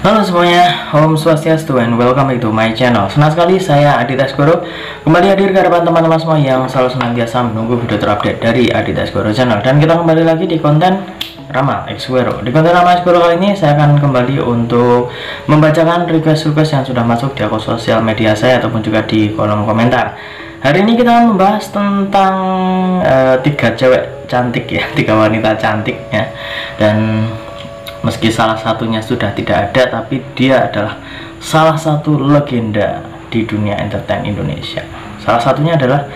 Halo semuanya, Om Swastiastu and welcome back to my channel. Senang sekali saya Aditya Asgoro kembali hadir ke hadapan teman-teman semua yang selalu senantiasa menunggu video terupdate dari Aditya Asgoro channel. Dan kita kembali lagi di konten Ramal Asgoro. Di konten Ramal Asgoro kali ini saya akan kembali untuk membacakan request-request yang sudah masuk di akun sosial media saya ataupun juga di kolom komentar. Hari ini kita akan membahas tentang tiga cewek cantik ya, tiga wanita cantik ya. Dan meski salah satunya sudah tidak ada, tapi dia adalah salah satu legenda di dunia entertain Indonesia. Salah satunya adalah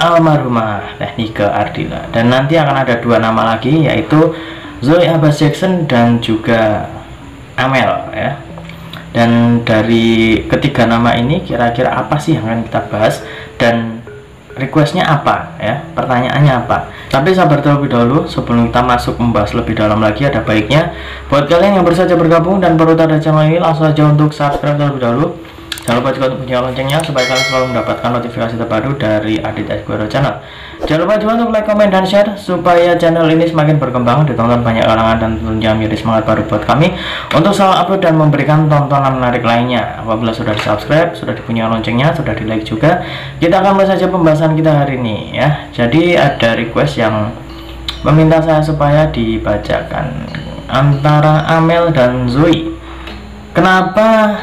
almarhumah Nika Ardila. Dan nanti akan ada dua nama lagi, yaitu Zoe Abbas Jackson dan juga Amel ya. Dan dari ketiga nama ini kira-kira apa sih yang akan kita bahas dan requestnya apa ya, pertanyaannya apa. Tapi sabar terlebih dahulu, sebelum kita masuk membahas lebih dalam lagi, ada baiknya buat kalian yang baru saja bergabung dan baru ada channel ini, langsung aja untuk subscribe terlebih dahulu. Jangan lupa juga untuk bunyikan loncengnya supaya kalian selalu mendapatkan notifikasi terbaru dari Aditya Asgoro channel. Jangan lupa juga untuk like, comment, dan share supaya channel ini semakin berkembang, ditonton banyak kalangan, dan tentunya menjadi semangat baru buat kami untuk selalu upload dan memberikan tontonan menarik lainnya. Apabila sudah di subscribe, sudah dibunyikan loncengnya, sudah di like juga, kita akan mulai saja pembahasan kita hari ini ya. Jadi ada request yang meminta saya supaya dibacakan antara Amel dan Zoe. Kenapa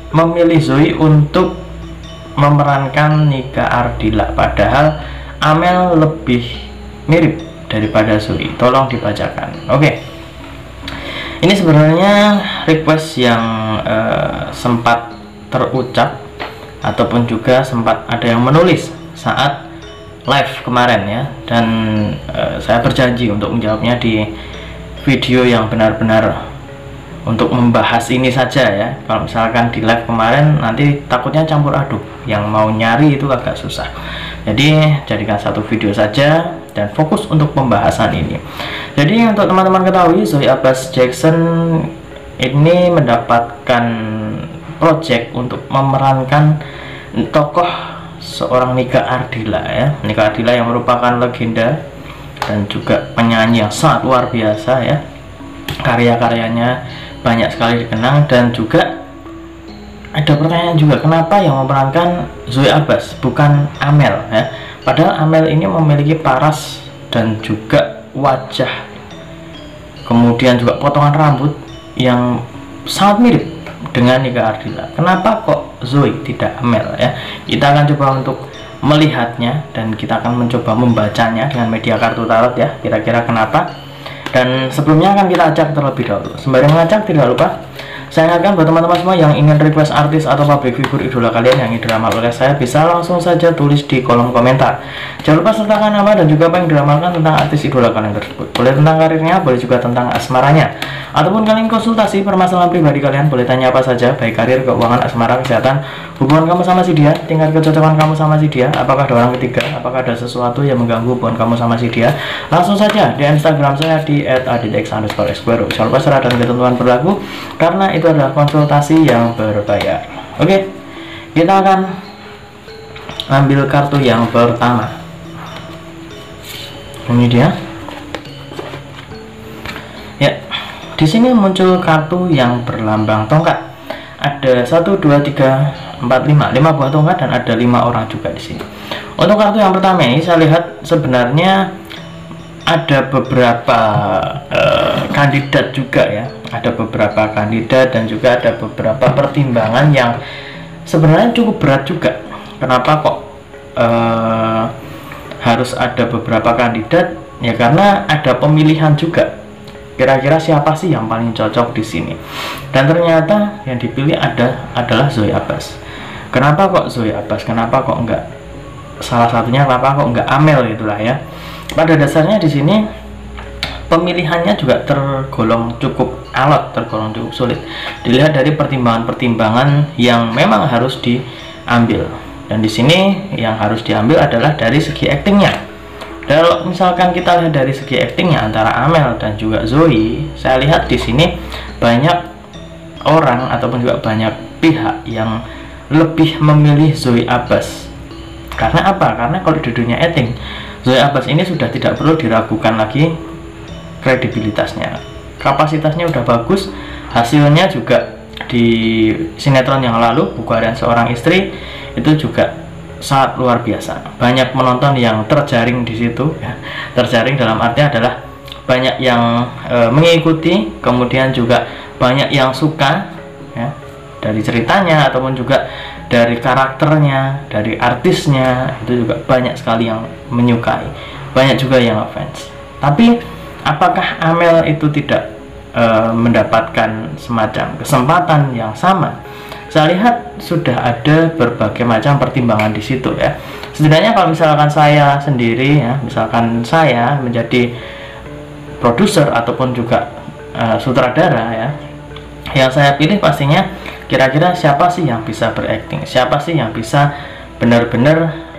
memilih Zoe untuk memerankan Nika Ardila, padahal Amel lebih mirip daripada Zoe? Tolong dibacakan. Oke. Ini sebenarnya request yang sempat terucap ataupun juga sempat ada yang menulis saat live kemarin ya, dan saya berjanji untuk menjawabnya di video yang benar-benar untuk membahas ini saja ya. Kalau misalkan di live kemarin nanti takutnya campur aduk, yang mau nyari itu agak susah. Jadi jadikan satu video saja dan fokus untuk pembahasan ini. Jadi untuk teman-teman ketahui, Zoe Abbas Jackson ini mendapatkan project untuk memerankan tokoh seorang Nika Ardila ya. Nika Ardila yang merupakan legenda dan juga penyanyi yang sangat luar biasa ya. Karya-karyanya banyak sekali dikenang, dan juga ada pertanyaan juga, kenapa yang memerankan Zoe Abbas bukan Amel ya? Padahal Amel ini memiliki paras dan juga wajah, kemudian juga potongan rambut yang sangat mirip dengan Nika Ardila. Kenapa kok Zoe tidak Amel ya? Kita akan coba untuk melihatnya dan kita akan mencoba membacanya dengan media kartu tarot ya, kira-kira kenapa. Dan sebelumnya akan kita acak terlebih dahulu. Sembari mengacak, tidak lupa saya ingatkan buat teman-teman semua yang ingin request artis atau public figure idola kalian yang diramal oleh saya, bisa langsung saja tulis di kolom komentar. Jangan lupa sertakan nama dan juga apa yang diramalkan tentang artis idola kalian tersebut. Boleh tentang karirnya, boleh juga tentang asmaranya, ataupun kalian konsultasi permasalahan pribadi kalian, boleh tanya apa saja, baik karir, keuangan, asmara, kesehatan, hubungan kamu sama si dia, tingkat kecocokan kamu sama si dia, apakah ada orang ketiga, apakah ada sesuatu yang mengganggu hubungan kamu sama si dia. Langsung saja di Instagram saya di @aditya_asgoro. Jangan lupa syarat dan ketentuan berlaku karena itu adalah konsultasi yang berbayar. Oke, kita akan ambil kartu yang pertama. Ini dia. Ya, di sini muncul kartu yang berlambang tongkat. Ada 1, 2, 3, 4, 5 buah tongkat, dan ada 5 orang juga di sini. Untuk kartu yang pertama ini saya lihat sebenarnya ada beberapa kandidat juga ya. Ada beberapa kandidat dan juga ada beberapa pertimbangan yang sebenarnya cukup berat juga. Kenapa kok harus ada beberapa kandidat? Ya karena ada pemilihan juga. Kira-kira siapa sih yang paling cocok di sini? Dan ternyata yang dipilih adalah Zoe Abbas. Kenapa kok Zoe Abbas? Kenapa kok enggak salah satunya? Kenapa kok enggak Amel, itulah ya. Pada dasarnya di sini pemilihannya juga tergolong cukup alot, tergolong cukup sulit. Dilihat dari pertimbangan-pertimbangan yang memang harus diambil. Dan di sini yang harus diambil adalah dari segi aktingnya. Kalau misalkan kita lihat dari segi aktingnya antara Amel dan juga Zoe, saya lihat di sini banyak orang ataupun juga banyak pihak yang lebih memilih Zoe Abbas. Karena apa? Karena kalau di dunia acting, Zoe Abbas ini sudah tidak perlu diragukan lagi kredibilitasnya. Kapasitasnya udah bagus, Hasilnya juga di sinetron yang lalu, Buku Harian Seorang Istri, itu juga sangat luar biasa. Banyak penonton yang terjaring di situ ya. Terjaring dalam arti adalah banyak yang mengikuti, kemudian juga banyak yang suka ya, dari ceritanya ataupun juga dari karakternya, dari artisnya, itu juga banyak sekali yang menyukai, banyak juga yang fans. Tapi apakah Amel itu tidak mendapatkan semacam kesempatan yang sama? Saya lihat sudah ada berbagai macam pertimbangan di situ ya. Setidaknya kalau misalkan saya sendiri ya, misalkan saya menjadi produser ataupun juga sutradara ya, yang saya pilih pastinya kira-kira siapa sih yang bisa berakting, siapa sih yang bisa benar-benar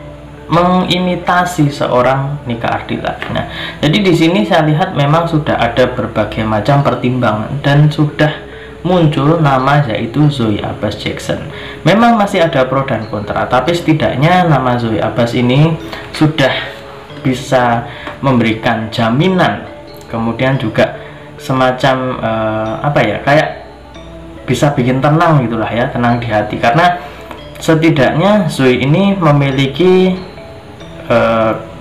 mengimitasi seorang Nika Ardila. Nah, jadi di sini saya lihat memang sudah ada berbagai macam pertimbangan dan sudah muncul nama yaitu Zoe Abbas Jackson. Memang masih ada pro dan kontra, tapi setidaknya nama Zoe Abbas ini sudah bisa memberikan jaminan, kemudian juga semacam apa ya, kayak bisa bikin tenang gitulah ya, tenang di hati, karena setidaknya Zoe ini memiliki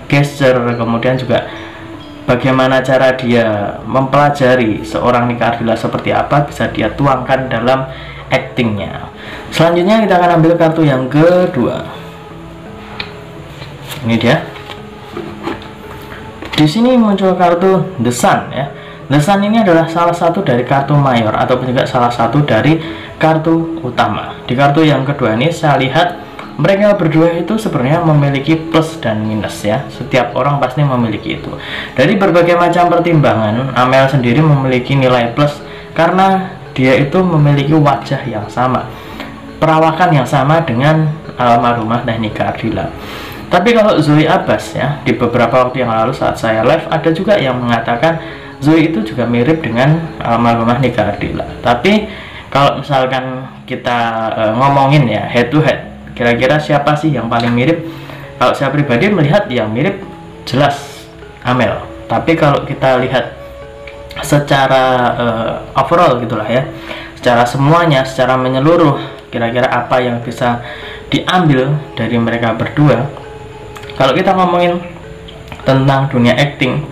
gesture, kemudian juga bagaimana cara dia mempelajari seorang Nika Ardila seperti apa bisa dia tuangkan dalam aktingnya. Selanjutnya kita akan ambil kartu yang kedua. Ini dia. Di sini muncul kartu The Sun ya. The Sun ini adalah salah satu dari kartu mayor ataupun juga salah satu dari kartu utama. Di kartu yang kedua ini saya lihat mereka berdua itu sebenarnya memiliki plus dan minus ya. Setiap orang pasti memiliki itu. Dari berbagai macam pertimbangan, Amel sendiri memiliki nilai plus karena dia itu memiliki wajah yang sama, perawakan yang sama dengan almarhumah Nika Ardila. Tapi kalau Zoe Abbas ya, di beberapa waktu yang lalu saat saya live ada juga yang mengatakan Zoe itu juga mirip dengan almarhumah Nika Ardila. Tapi kalau misalkan kita ngomongin ya head to head, kira-kira siapa sih yang paling mirip? Kalau saya pribadi melihat yang mirip jelas Amel. Tapi kalau kita lihat secara overall gitulah ya, secara semuanya, secara menyeluruh, kira-kira apa yang bisa diambil dari mereka berdua? Kalau kita ngomongin tentang dunia acting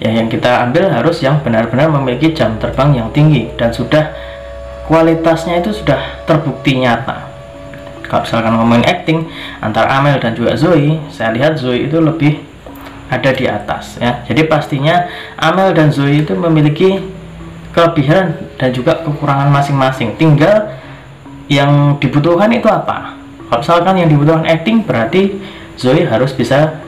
ya, yang kita ambil harus yang benar-benar memiliki jam terbang yang tinggi dan sudah kualitasnya itu sudah terbukti nyata. Kalau misalkan ngomongin acting antara Amel dan juga Zoe, saya lihat Zoe itu lebih ada di atas ya. Jadi pastinya Amel dan Zoe itu memiliki kelebihan dan juga kekurangan masing-masing. Tinggal yang dibutuhkan itu apa? Kalau misalkan yang dibutuhkan acting, berarti Zoe harus bisa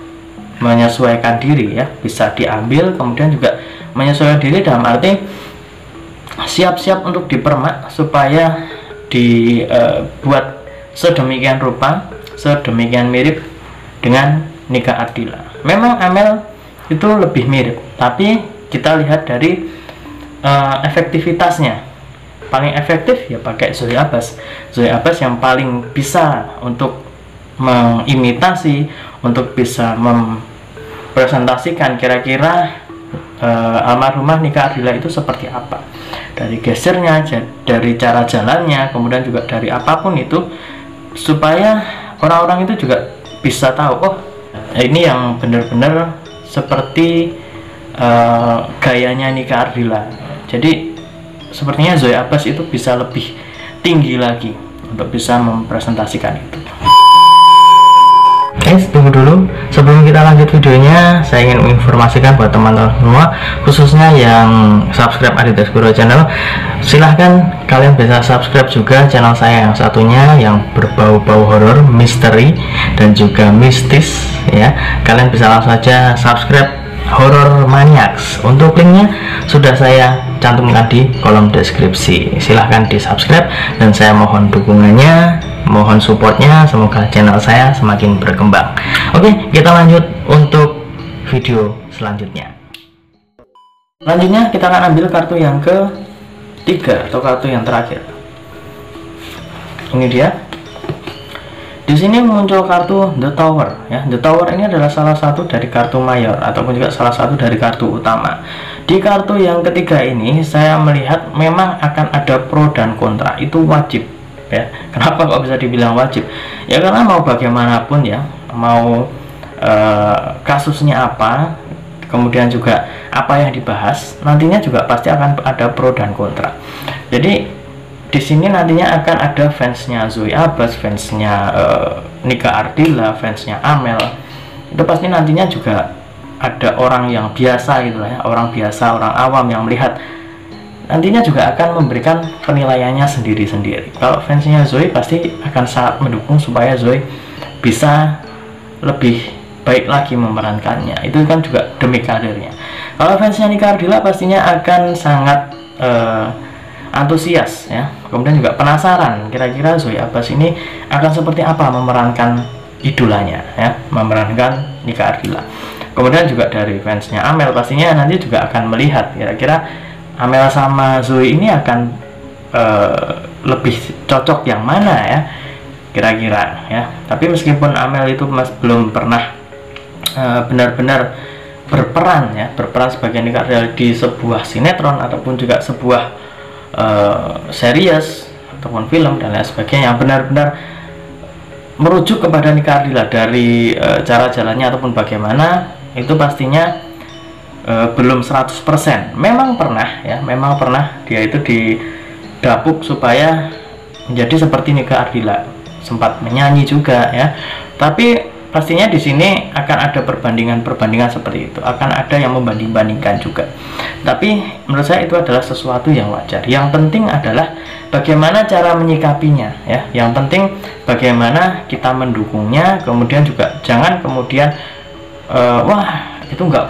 menyesuaikan diri ya, bisa diambil, kemudian juga menyesuaikan diri dalam arti siap-siap untuk dipermak supaya dibuat sedemikian rupa, sedemikian mirip dengan Nika Ardila. Memang Amel itu lebih mirip, tapi kita lihat dari efektivitasnya. Paling efektif ya pakai Zoe Abbas. Zoe Abbas yang paling bisa untuk mengimitasi, untuk bisa mempresentasikan kira-kira almarhumah Nika Ardila itu seperti apa, dari gesernya, dari cara jalannya, kemudian juga dari apapun itu, supaya orang-orang itu juga bisa tahu, oh ini yang benar-benar seperti gayanya Nika Ardila. Jadi sepertinya Zoe Abbas itu bisa lebih tinggi lagi untuk bisa mempresentasikan itu. Guys, tunggu dulu. Sebelum kita lanjut videonya, saya ingin menginformasikan buat teman-teman semua, khususnya yang subscribe Adidas Guru channel, silahkan kalian bisa subscribe juga channel saya yang satunya yang berbau-bau horor, misteri, dan juga mistis ya. Kalian bisa langsung saja subscribe Horror Maniacs. Untuk linknya sudah saya cantumkan di kolom deskripsi. Silahkan di subscribe dan saya mohon dukungannya, mohon supportnya, semoga channel saya semakin berkembang. Oke, kita lanjut untuk video selanjutnya. Selanjutnya kita akan ambil kartu yang ketiga atau kartu yang terakhir. Ini dia. Di sini muncul kartu The Tower ya. The Tower ini adalah salah satu dari kartu mayor ataupun juga salah satu dari kartu utama. Di kartu yang ketiga ini saya melihat memang akan ada pro dan kontra, itu wajib ya. Kenapa kok bisa dibilang wajib? Ya karena mau bagaimanapun ya, mau kasusnya apa, kemudian juga apa yang dibahas, nantinya juga pasti akan ada pro dan kontra. Jadi di sini nantinya akan ada fansnya Zoe Abbas, fansnya Nika Ardila, fansnya Amel. Itu pasti nantinya juga ada orang yang biasa gitu lah ya, orang biasa, orang awam yang melihat, nantinya juga akan memberikan penilaiannya sendiri-sendiri. Kalau fansnya Zoe pasti akan sangat mendukung supaya Zoe bisa lebih baik lagi memerankannya, itu kan juga demi karirnya. Kalau fansnya Nika Ardila pastinya akan sangat antusias ya, kemudian juga penasaran kira-kira Zoe Abbas ini akan seperti apa memerankan idolanya ya, memerankan Nika Ardila. Kemudian juga dari fansnya Amel pastinya nanti juga akan melihat kira-kira Amel sama Zoe ini akan lebih cocok yang mana ya kira-kira ya. Tapi meskipun Amel itu belum pernah benar-benar berperan sebagai Nika Ardila di sebuah sinetron ataupun juga sebuah series ataupun film dan lain sebagainya yang benar-benar merujuk kepada Nika Ardila dari cara jalannya ataupun bagaimana, itu pastinya belum 100%. Memang pernah dia itu didapuk supaya menjadi seperti Nika Ardila, sempat menyanyi juga ya. Tapi pastinya di sini akan ada perbandingan seperti itu, akan ada yang membanding-bandingkan juga. Tapi menurut saya itu adalah sesuatu yang wajar. Yang penting adalah bagaimana cara menyikapinya ya. Yang penting bagaimana kita mendukungnya. Kemudian juga jangan kemudian wah itu nggak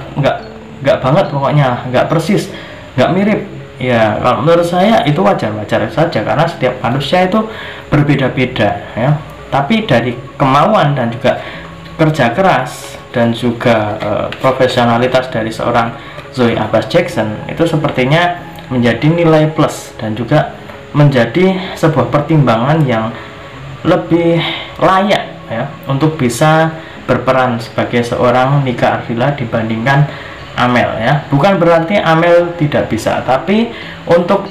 banget pokoknya, nggak persis, nggak mirip. Ya kalau menurut saya itu wajar-wajar saja karena setiap manusia itu berbeda-beda ya. Tapi dari kemauan dan juga kerja keras dan juga profesionalitas dari seorang Zoe Abbas Jackson itu sepertinya menjadi nilai plus dan juga menjadi sebuah pertimbangan yang lebih layak ya untuk bisa berperan sebagai seorang Nika Ardila dibandingkan Amel ya. Bukan berarti Amel tidak bisa, tapi untuk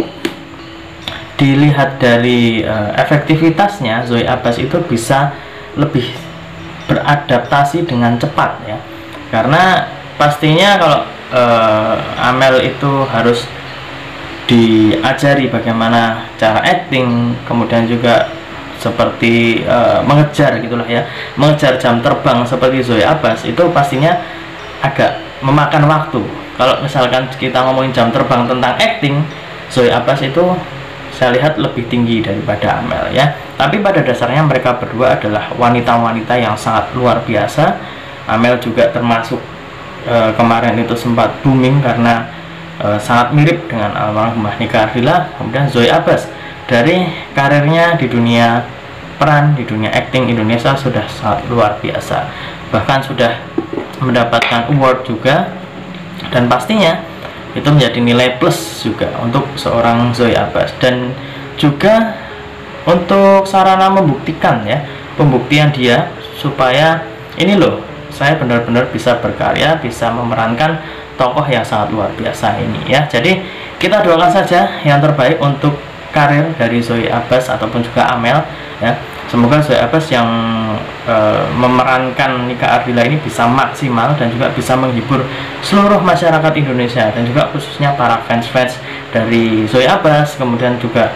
dilihat dari efektivitasnya, Zoe Abbas itu bisa lebih beradaptasi dengan cepat ya, karena pastinya kalau Amel itu harus diajari bagaimana cara acting, kemudian juga seperti mengejar gitulah ya, mengejar jam terbang seperti Zoe Abbas, itu pastinya agak memakan waktu. Kalau misalkan kita ngomongin jam terbang tentang acting, Zoe Abbas itu saya lihat lebih tinggi daripada Amel ya. Tapi pada dasarnya mereka berdua adalah wanita-wanita yang sangat luar biasa. Amel juga termasuk kemarin itu sempat booming karena sangat mirip dengan almarhumah Nika Ardila. Kemudian Zoe Abbas dari karirnya di dunia peran, di dunia acting Indonesia sudah sangat luar biasa, bahkan sudah mendapatkan award juga, dan pastinya itu menjadi nilai plus juga untuk seorang Zoe Abbas. Dan juga untuk sarana membuktikan ya, pembuktian dia supaya ini loh, saya benar-benar bisa berkarya, bisa memerankan tokoh yang sangat luar biasa ini ya. Jadi kita doakan saja yang terbaik untuk karir dari Zoe Abbas ataupun juga Amel ya. Semoga Zoe Abbas yang memerankan Nika Ardila ini bisa maksimal dan juga bisa menghibur seluruh masyarakat Indonesia dan juga khususnya para fans-fans dari Zoe Abbas, kemudian juga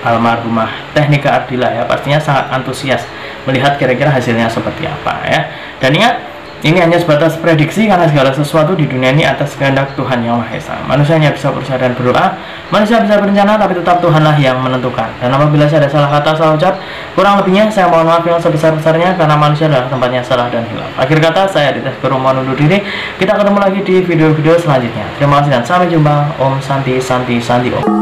almarhumah Nika Ardila ya, pastinya sangat antusias melihat kira-kira hasilnya seperti apa ya. Dan ingat, ini hanya sebatas prediksi karena segala sesuatu di dunia ini atas kehendak Tuhan Yang Maha Esa. Manusia hanya bisa berusaha dan berdoa, manusia bisa berencana, tapi tetap Tuhanlah yang menentukan. Dan apabila saya ada salah kata, salah ucap, kurang lebihnya saya mohon maaf yang sebesar-besarnya karena manusia adalah tempatnya salah dan hilaf. Akhir kata, saya Aditya Skoro mohon undur diri. Kita ketemu lagi di video-video selanjutnya. Terima kasih dan sampai jumpa. Om Santi Santi Santi Om.